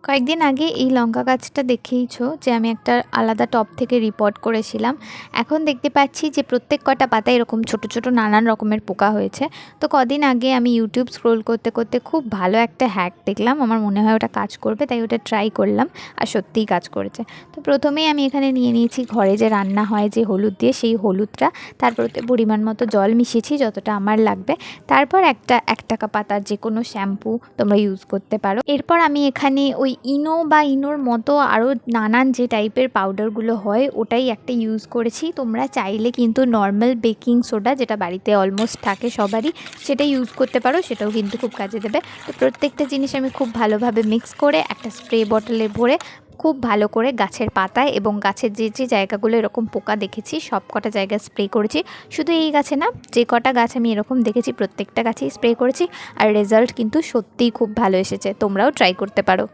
কয়েকদিন আগে এই লঙ্কা গাছটা দেখেইছো যে আমি একটা আলাদা টব থেকে রিপোর্ট করেছিলাম। এখন দেখতে পাচ্ছি যে প্রত্যেক কটা পাতায় এরকম ছোট ছোট নানান রকমের পোকা হয়েছে। তো কদিন আগে আমি ইউটিউব স্ক্রোল করতে করতে খুব ভালো একটা হ্যাক দেখলাম, আমার মনে হয় ওটা কাজ করবে, তাই ওটা ট্রাই করলাম আর সত্যিই কাজ করেছে। তো প্রথমেই আমি এখানে নিয়ে নিয়েছি ঘরে যে রান্না হয় যে হলুদ দিয়ে, সেই হলুদটা, তারপর ওতে পরিমাণ মতো জল মিশিয়েছি যতটা আমার লাগবে। তারপর একটা 1 টাকা পাতার যে কোনো শ্যাম্পু তোমরা ইউজ করতে পারো। এরপর আমি এখানে ওই ইনো বা ইনোর মতো আরও নানান যে টাইপের পাউডারগুলো হয় ওটাই একটা ইউজ করেছি। তোমরা চাইলে কিন্তু নর্মাল বেকিং সোডা, যেটা বাড়িতে অলমোস্ট থাকে সবারই, সেটা ইউজ করতে পারো, সেটাও কিন্তু খুব কাজে দেবে। তো প্রত্যেকটা জিনিস আমি খুব ভালোভাবে মিক্স করে একটা স্প্রে বটলে ভরে খুব ভালো করে গাছের পাতায় এবং গাছের যে যে জায়গাগুলো এরকম পোকা দেখেছি সব কটা জায়গায় স্প্রে করেছি। শুধু এই গাছে না, যে কটা গাছ আমি এরকম দেখেছি প্রত্যেকটা গাছেই স্প্রে করেছি, আর রেজাল্ট কিন্তু সত্যিই খুব ভালো এসেছে। তোমরাও ট্রাই করতে পারো।